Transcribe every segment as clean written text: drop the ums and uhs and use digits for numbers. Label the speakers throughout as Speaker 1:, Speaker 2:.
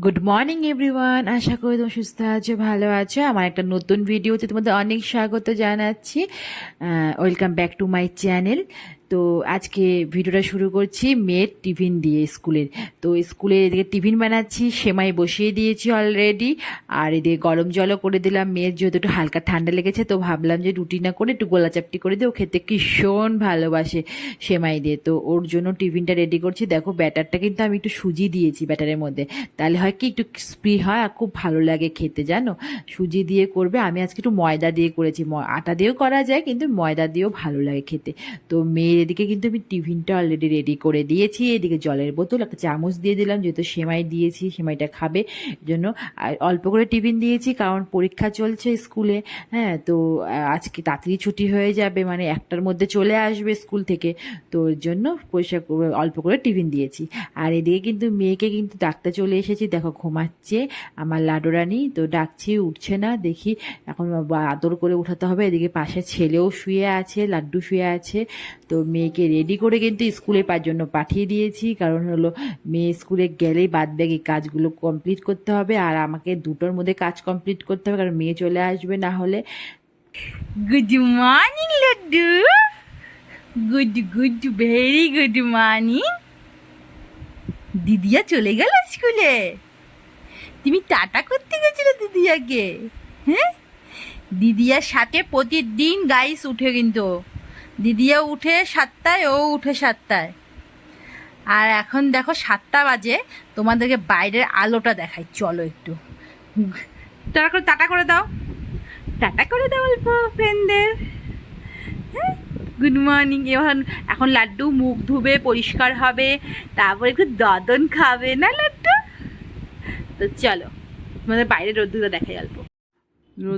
Speaker 1: Good morning everyone, আশা করি তুমি সুস্থ আছো, ভালো আছো। আমার একটা নতুন ভিডিওতে তোমাদের অনেক স্বাগত জানাচ্ছি। Welcome back to my channel. তো আজকে ভিডিওটা শুরু করছি মেয়ের টিফিন দিয়ে স্কুলের। তো স্কুলে এদিকে টিফিন বানাচ্ছি, সেমাই বসিয়ে দিয়েছি অলরেডি, আর এদিকে গরম জলও করে দিলাম। মেয়ের যেহেতু একটু হালকা ঠান্ডা লেগেছে, তো ভাবলাম যে রুটি না করে একটু গোলা চাপটি করে দিই, ও খেতে ভীষণ ভালোবাসে সেমাই দিয়ে। তো ওর জন্য টিফিনটা রেডি করছি। দেখো ব্যাটারটা কিন্তু আমি একটু সুজি দিয়েছি ব্যাটারের মধ্যে, তাহলে হয় কি একটু ক্রিস্পি হয় আর খুব ভালো লাগে খেতে, জানো। সুজি দিয়ে করবে, আমি আজকে একটু ময়দা দিয়ে করেছি। আটা দিয়েও করা যায়, কিন্তু ময়দা দিয়েও ভালো লাগে খেতে। তো মেয়ের এদিকে কিন্তু আমি টিফিনটা অলরেডি রেডি করে দিয়েছি। এদিকে জলের বোতল, একটা চামচ দিয়ে দিলাম, যেহেতু সেমাই দিয়েছি, সেমাইটা খাবে জন্য। আর অল্প করে টিফিন দিয়েছি, কারণ পরীক্ষা চলছে স্কুলে। হ্যাঁ, তো আজকে তাড়াতাড়ি ছুটি হয়ে যাবে, মানে 1টার মধ্যে চলে আসবে স্কুল থেকে। তো ওর জন্য পয়সা অল্প করে টিফিন দিয়েছি। আর এদিকে কিন্তু মেয়েকে কিন্তু ডাকতে চলে এসেছি, দেখো ঘুমাচ্ছে আমার লাডো রানী। তো ডাকছি, উঠছে না, দেখি এখন আদর করে উঠাতে হবে। এদিকে পাশে ছেলেও শুয়ে আছে, লাড্ডু শুয়ে আছে। তো মেয়েকে রেডি করে কিন্তু স্কুলে জন্য পাঠিয়ে দিয়েছি, কারণ হলো মেয়ে স্কুলে গেলেই বাদবাকি কাজগুলো কমপ্লিট করতে হবে, আর আমাকে 2টোর মধ্যে কাজ কমপ্লিট করতে হবে, কারণ মেয়ে চলে আসবে না হলে। Good morning Laddu, good good very good morning. দিদিয়া চলে গেল স্কুলে? তুমি টাটা করতে গেছিলে দিদিয়াকে? হ্যাঁ, দিদিয়ার সাথে প্রতিদিন গাইস উঠে, কিন্তু দিদিয়া উঠে 7টায়, ও উঠে 7টায়। আর এখন দেখো 7টা বাজে, তোমাদেরকে বাইরের আলোটা দেখাই, চলো একটু। টাটা করে দাও, টাটা করে দাও অল্প ফ্রেন্ডদের। হ্যাঁ, গুড মর্নিং। এখন লাড্ডু মুখ ধুবে, পরিষ্কার হবে, তারপর একটু দদন খাবে না লাড্ডু? তো চলো তোমাদের বাইরে রোদ্দুরটা দেখাই অল্প।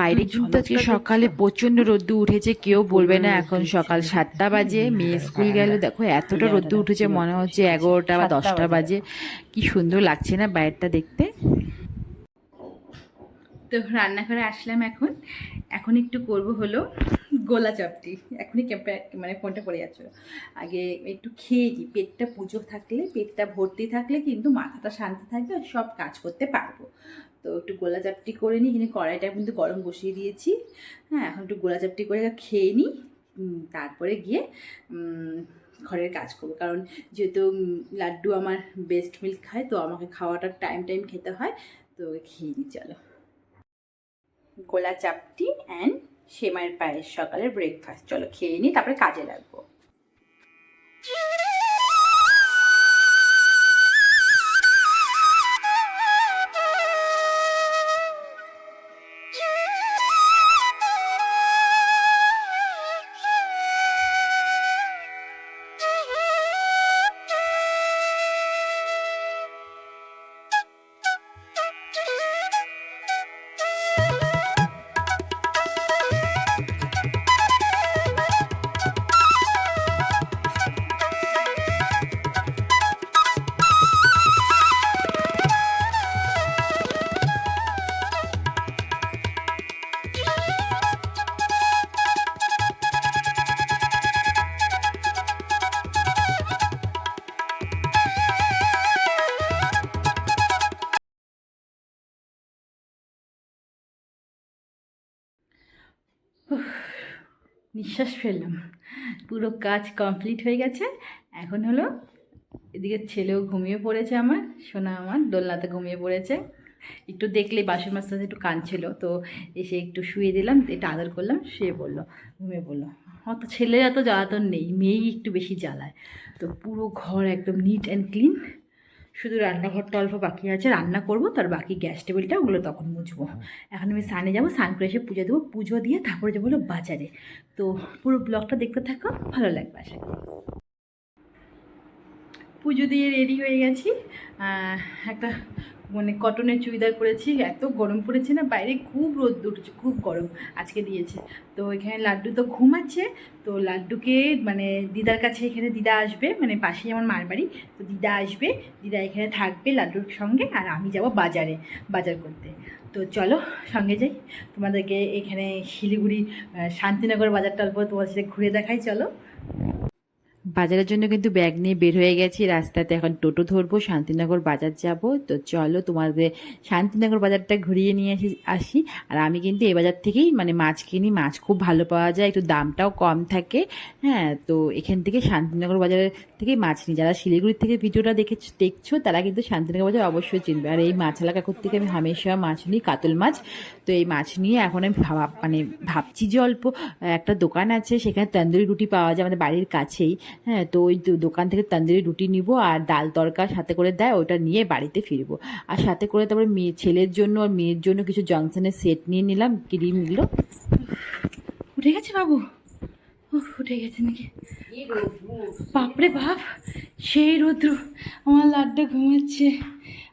Speaker 1: বাইরে কিন্তু আজকে সকালে প্রচন্ড রোদ্দুর উঠেছে, কেউ বলবে না। এখন সকাল 7টা বাজে, মেয়ে স্কুল গেল, দেখো এতটা রোদ্দুর উঠেছে, মনে হচ্ছে 11টা বা 10টা বাজে। কি সুন্দর লাগছে না বাইরেটা দেখতে। তো রান্নাঘরে আসলাম এখন। এখন একটু করব হলো গোলা চাপটি। এখনই মানে ফোনটা পড়ে যাচ্ছিল। আগে একটু খেয়ে নিই, পেটটা পুজো থাকলে, পেটটা ভর্তি থাকলে কিন্তু মাথাটা শান্তি থাকবে আর সব কাজ করতে পারবো। তো একটু গোলা চাপটি করে নিই, কিন্তু কড়াইটা কিন্তু গরম বসিয়ে দিয়েছি। হ্যাঁ, এখন একটু গোলা চাপটি করে খেয়ে নিই, তারপরে গিয়ে ঘরের কাজ করবো। কারণ যেহেতু লাড্ডু আমার বেস্ট মিল্ক খায়, তো আমাকে খাওয়াটা টাইম টাইম খেতে হয়। তো খেয়ে নিই চলো। গোলা চাপটি অ্যান্ড সেমাইয়ের পায়েস, সকালের ব্রেকফাস্ট। চলো খেয়ে নিই, তারপরে কাজে লাগবো। নিঃশ্বাস ফেললাম, পুরো কাজ কমপ্লিট হয়ে গেছে। এখন হলো এদিকে ছেলেও ঘুমিয়ে পড়েছে, আমার সোনা আমার দোলনাতে ঘুমিয়ে পড়েছে। একটু দেখলেই বাসন মাজতে একটু কাঁদছিল, তো এসে একটু শুয়ে দিলাম, একটু আদর করলাম, শুয়ে পড়লো, ঘুমিয়ে পড়লো। অত ছেলে এত জ্বালাতন নেই, মেয়েই একটু বেশি জ্বালায়। তো পুরো ঘর একদম নিট অ্যান্ড ক্লিন, শুধু রান্নাঘরটা অল্প বাকি আছে, রান্না করবো, তার বাকি গ্যাস টেবিলটা ওগুলো তখন মুছবো। এখন আমি স্নানে যাবো, স্নান করে এসে পুজো দেবো, পুজো দিয়ে তারপরে যাবো হলো বাজারে। তো পুরো ব্লগটা দেখতে থাকো, ভালো লাগবে আশা করি। পুজো দিয়ে রেডি হয়ে গেছি। একটা মানে কটনের চুড়িদার পরেছি, এত গরম পড়েছে না বাইরে, খুব রোদ উঠেছে, খুব গরম আজকে দিয়েছে। তো এখানে লাড্ডু তো ঘুমাচ্ছে, তো লাড্ডুকে মানে দিদার কাছে, এখানে দিদা আসবে, মানে পাশেই আমার মার বাড়ি। তো দিদা আসবে, দিদা এখানে থাকবে লাড্ডুর সঙ্গে, আর আমি যাব বাজারে বাজার করতে। তো চলো সঙ্গে যাই, তোমাদেরকে এখানে শিলিগুড়ি শান্তিনগর বাজারটা অল্প তোমার সাথে ঘুরে দেখাই, চলো। বাজারের জন্য কিন্তু ব্যাগ নিয়ে বের হয়ে গেছি রাস্তাতে। এখন টোটো ধরবো, শান্তিনগর বাজার যাব। তো চলো তোমাদের শান্তিনগর বাজারটা ঘুরিয়ে নিয়ে আসি। আর আমি কিন্তু এই বাজার থেকেই মানে মাছ কিনি, মাছ খুব ভালো পাওয়া যায়, একটু দামটাও কম থাকে। হ্যাঁ, তো এখান থেকে শান্তিনগর বাজারের থেকেই মাছ নিই। যারা শিলিগুড়ির থেকে ভিডিওটা দেখছো তারা কিন্তু শান্তিনগর বাজার অবশ্যই চিনবে। আর এই মাছালা কাকুর থেকে আমি হামেশা মাছ নিই, কাতল মাছ। তো এই মাছ নিয়ে এখন আমি ভাবছি যে অল্প একটা দোকান আছে, সেখানে তন্দুরি রুটি পাওয়া যায় আমাদের বাড়ির কাছেই। হ্যাঁ, তো ওই দোকান থেকে তন্দুরি রুটি নিব আর ডাল তরকা সাথে করে দেয়, ওটা নিয়ে বাড়িতে ফিরবো। আর সাথে করে তারপরে ছেলের জন্য আর মেয়ের জন্য কিছু জংশনের সেট নিয়ে নিলাম, ক্রিমগুলো। উঠে গেছে বাবু? উঠে গেছে নাকি? বাপরে বাপ, সেই রৌদ্র। আমার লাড্ডু ঘুমাচ্ছে,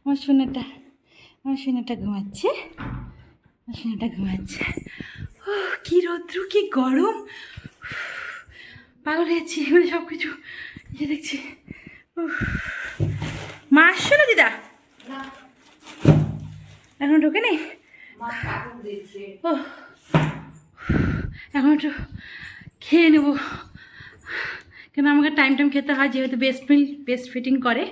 Speaker 1: আমার সোনাটা ঘুমাচ্ছে, আমার সোনাটা ঘুমাচ্ছে। কি রৌদ্র, কি গরম, পাগল হয়েছি মানে সব কিছু দেখছি। মা আসছো না দিদা? এখন ঢোকে নেই? ও, এখন একটু খেয়ে নেবো, কেন আমাকে টাইম খেতে হয়, যেহেতু বেস্ট ফিটিং করে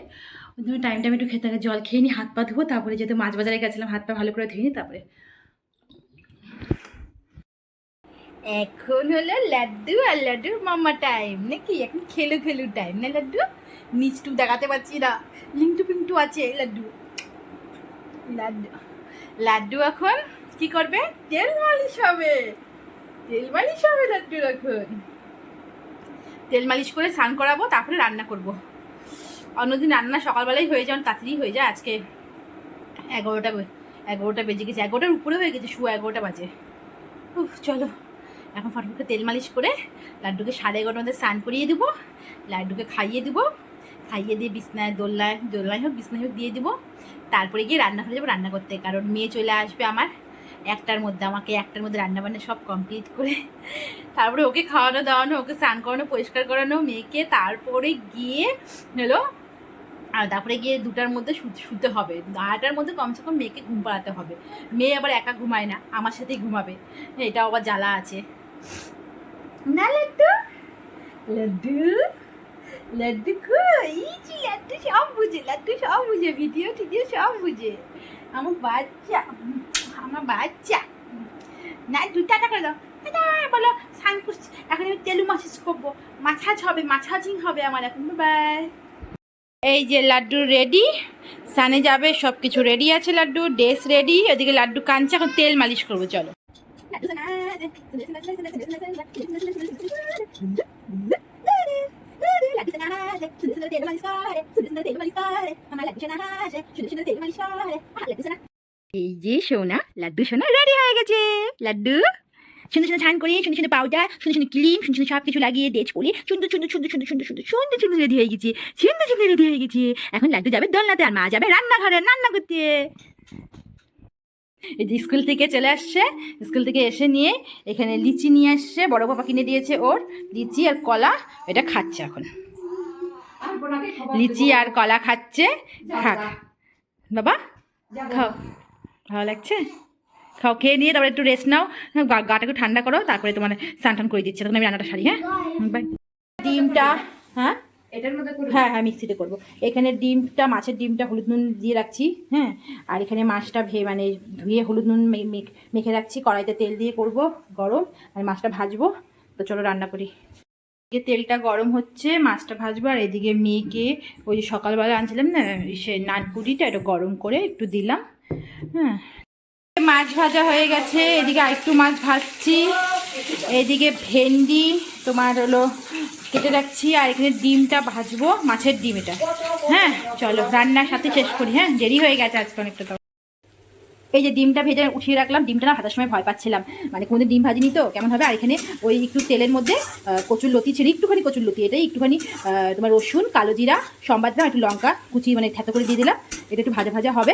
Speaker 1: ওই জন্য টাইম একটু খেতে হয়। জল খেয়ে নিই, হাত পা ধুবো, তারপরে যেহেতু মাছ বাজারে গেছিলাম হাত পা ভালো করে ধুয়ে নিই তারপরে। এখন হলো লাড্ডু আর লাড্ডুর মামা টাইম নাকি? এখন খেলু টাইম না লাড্ডু? নিচটু দেখাতে পারছি না, লিংটু পিংটু আছে লাড্ডু। লাড্ডু এখন কি করবে? তেল মালিশ হবে লাড্ডুর। এখন তেল মালিশ করে স্নান করাবো, তারপরে রান্না করব। অন্যদিন রান্না সকালবেলায় হয়ে যায়, তাড়াতাড়ি হয়ে যায়। আজকে 11টা বেজে গেছে, 11টার উপরে হয়ে গেছে, 11:15 বাজে। চলো এখন ফটফটে তেল মালিশ করে লাড্ডুকে 11:30 মধ্যে স্নান করিয়ে দেবো, লাড্ডুকে খাইয়ে দিয়ে বিছনায় দোলনায় হোক বিছনায় হোক দিয়ে দেবো। তারপরে গিয়ে রান্নাঘরে যাবো রান্না করতে, কারণ মেয়ে চলে আসবে আমার 1টার মধ্যে। আমাকে 1টার মধ্যে রান্নাবান্না সব কমপ্লিট করে তারপরে ওকে খাওয়ানো দাওয়ানো, ওকে স্নান করানো, পরিষ্কার করানো মেয়েকে, তারপরে গিয়ে হলো আর তারপরে গিয়ে 2টার মধ্যে শুতে হবে। 2টার মধ্যে কমসে কম মেয়েকে ঘুম পাড়াতে হবে। মেয়ে আবার একা ঘুমায় না, আমার সাথেই ঘুমাবে, এটাও আবার জ্বালা আছে না। লাড্ডু লাড্ডু কই? লাড্ডু সব বুঝে ভিডিও টিডিও সব বুঝে। আমার বাচ্চা না, 2 টাকা করে দাও বলো। স্নান করছি, এখন আমি তেলু মাসাজ করবো, মাসাজিং হবে আমার এখন। বাই। এই যে লাড্ডু রেডি, সানে যাবে, সব কিছু রেডি আছে, লাড্ডু ড্রেস রেডি, ওদিকে লাড্ডু কাঁদছে, এখন তেল মালিশ করবো। চলো এই যে সোনা, লাড্ডু সোনা রেডি হয়ে গেছে। লাড্ডু সুন্দর সুন্দর স্নান করে, সুন্দর সুন্দর পাউডার, সুন্দর সুন্দর ক্রিম, সুন্দর সুন্দর সব কিছু লাগিয়ে ড্রেস পরে সুন্দর রেডি হয়ে গেছে। এখন লাড্ডু যাবে দোলনাতে, আর মা যাবে রান্নাঘরে রান্না করতে। এই যে স্কুল থেকে চলে আসছে, স্কুল থেকে এসে নিয়ে এখানে লিচি নিয়ে আসছে, বড় পাপা কিনে দিয়েছে ওর, লিচি আর কলা, এটা খাচ্ছে এখন। লিচি আর কলা খাচ্ছে, খাক বাবা, খাও, ভালো লাগছে, খাও, খেয়ে নিয়ে তারপরে একটু রেস্ট নাও, গাটা একটু ঠান্ডা করো, তারপরে তোমার স্নান টান করে দিচ্ছে, তখন আমি রান্নাটা সারি। হ্যাঁ বাই। ডিমটা এটার মধ্যে হ্যাঁ মিক্সিতে করবো। এখানে ডিমটা, মাছের ডিমটা হলুদ নুন দিয়ে রাখছি। হ্যাঁ, আর এখানে মাছটা ধুয়ে হলুদ নুন মেখে রাখছি। কড়াইতে তেল দিয়ে করব গরম, আর মাছটা ভাজবো। তো চলো রান্না করি। এদিকে তেলটা গরম হচ্ছে, মাছটা ভাজবো, আর এদিকে মেয়েকে ওই যে সকালবেলা আনছিলাম না সে নানপুরিটা, এটা গরম করে একটু দিলাম। হ্যাঁ, মাছ ভাজা হয়ে গেছে, এদিকে আরেকটু মাছ ভাজছি, এদিকে ভেন্ডি তোমার হলো কেটে রাখছি, আর এখানে ডিমটা ভাজবো, মাছের ডিম এটা। হ্যাঁ চলো রান্নার সাথে শেষ করি। হ্যাঁ, দেরি হয়ে গেছে আজকে অনেকটা। তো এই যে ডিমটা ভেজে উঠিয়ে রাখলাম, ডিমটা না ভাজার সময় ভয় পাচ্ছিলাম, মানে কোনোদিন ডিম ভাজিনি তো কেমন হবে। আর এখানে ওই একটু তেলের মধ্যে কচুর লতি ছিল, একটুখানি কচুর লতি, এটাই একটুখানি তোমার রসুন, কালো জিরা, সম্বাদ দাম, একটু লঙ্কা কুচি মানে থেতো করে দিয়ে দিলাম। এটা একটু ভাজা ভাজা হবে,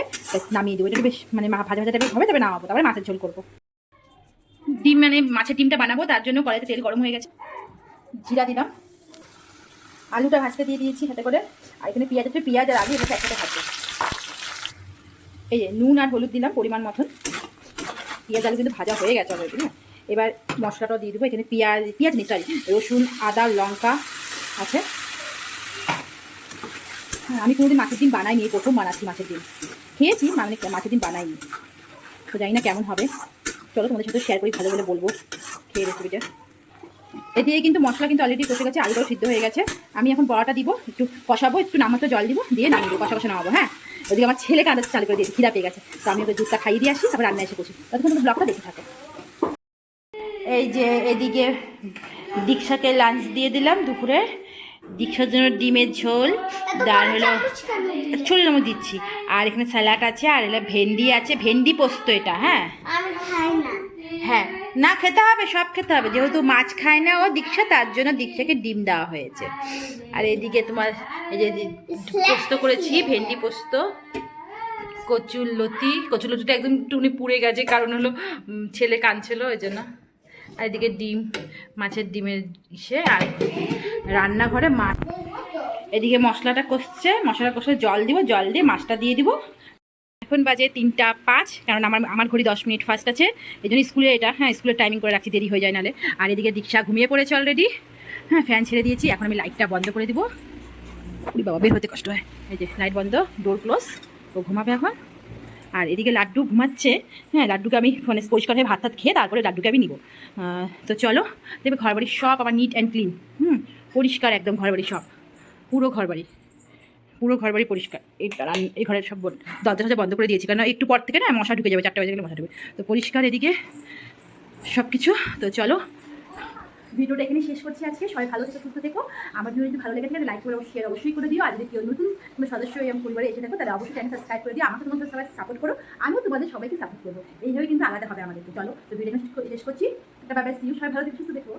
Speaker 1: নামিয়ে দেবো। এটা একটু বেশ মানে ভাজা ভাজা টাইপের হবে, তবে নামাবো, তারপরে মাছের ঝোল করবো। ডিম মানে মাছের ডিমটা বানাবো, তার জন্য কড়াইতে তেল গরম হয়ে গেছে, জিরা দিলাম, আলুটা ভাজতে দিয়ে দিয়েছি হাতে করে, আর এখানে পেঁয়াজ আর আলু এটা একসাথে ভাজবো। এই যে নুন আর হলুদ দিলাম পরিমাণ মতন, পেঁয়াজ আলু কিন্তু ভাজা হয়ে গেছে অলরেডি। না, এবার মশলাটাও দিয়ে দেবো। এখানে পেঁয়াজ নেই সরি রসুন, আদা, লঙ্কা আছে,
Speaker 2: আমি কোনোদিন মাছের ডিম বানাইনি, প্রথম বানাচ্ছি মাছের ডিম। খেয়েছি মানে মাছের ডিম বানাইনি, তো জানি না কেমন হবে। চলো তোমাদের সাথে শেয়ার করি, ভালো বলে বলবো খেয়ে রেসিপিটা। এদিকে কিন্তু মশলা কিন্তু অলরেডি কষে গেছে, আলুটাও সিদ্ধ হয়ে গেছে। আমি এখন বড়াটা দিব, একটু কষাবো, একটু নামাতে জল দিব, দিয়ে নামিয়ে দেবো, কষা কষা নামাবো। হ্যাঁ, ওদিকে আমার ছেলে কাঁদা চালু করে দিয়েছে, খিদা পেয়ে গেছে, তো আমি ওকে দুধটা খাইয়ে দিয়ে আসি, তারপর রান্না এসে বসি। ততক্ষণ তো ব্লগটা দেখে থাকো। এই যে এদিকে দীক্ষাকে লাঞ্চ দিয়ে দিলাম দুপুরে। দীক্ষার জন্য ডিমের ঝোল, ডাল হলো ছোট আমি দিচ্ছি, আর এখানে স্যালাড আছে, আর এলা ভেন্ডি আছে, ভেন্ডি পোস্ত এটা। হ্যাঁ হ্যাঁ, না খেতে হবে, সব খেতে হবে, যেহেতু মাছ খায় না ও দীক্ষা, তার জন্য দীক্ষাকে ডিম দেওয়া হয়েছে। আর এদিকে তোমার এই যে পোস্ত করেছি, ভেন্ডি পোস্ত, কচুরলতিটা একদম টুনি পুড়ে গেছে, কারণ হলো ছেলে কাঁদছিল ওই জন্য। আর এদিকে ডিম, মাছের ডিমের ইসে, আর রান্নাঘরে মাছ। এদিকে মশলাটা কষে জল দিব, জল দিয়ে মাছটা দিয়ে দিব। এখন বাজে 3টা 5, কারণ আমার ঘড়ি 10 মিনিট ফার্স্ট আছে, এই জন্য স্কুলে এটা, হ্যাঁ স্কুলের টাইমিং করে রাখছি, দেরি হয়ে যায় নালে। আর এদিকে দীক্ষা ঘুমিয়ে পড়েছে অলরেডি। হ্যাঁ, ফ্যান ছেড়ে দিয়েছি, এখন আমি লাইটটা বন্ধ করে দিব। বাবা, বের হতে কষ্ট হয়। এই যে লাইট বন্ধ, ডোর ক্লোজ, ও ঘুমাবে এখন। আর এদিকে লাড্ডু ঘুমাচ্ছে। হ্যাঁ, লাড্ডুকে আমি ফোনে পরিষ্কার হয়ে ভাত খেয়ে তারপরে লাড্ডুকে আমি নিব। তো চলো, দেখবে ঘরবাড়ি সব আমার নিট অ্যান্ড ক্লিন, পরিষ্কার একদম, ঘরবাড়ি সব, পুরো ঘরবাড়ি পরিষ্কার। এই ঘরের সব দরজা বন্ধ করে দিয়েছি, কারণ একটু পর থেকে না মশা ঢুকে যাবে, 4টা বাজে গেলে মশা ঢুকবে, তো পরিষ্কার এদিকে সব কিছু। তো চলো, ভিডিওটা এখানে শেষ করছি আজকে। সবাই ভালো থেকে সুস্থ থেকো। আমার ভিডিও যদি ভালো লেগে থাকে লাইক করে শেয়ার অবশ্যই করে দিও। আর যদি কেউ নতুন কোনো সদস্য এই পরিবারে এসে থাকো, তাহলে অবশ্যই চ্যানেল সাবস্ক্রাইব করে দিও। আমাকে তোমাদের সবাই সাপোর্ট করো, আমিও তোমাদের সবাইকে সাপোর্ট করবো। এইভাবে কিন্তু আলাদা হবে আমাদেরকে। চলো, তো ভিডিও শেষ করছি। একটা ব্যাপার, সবাই ভালো থেকে সুস্থ থেকো।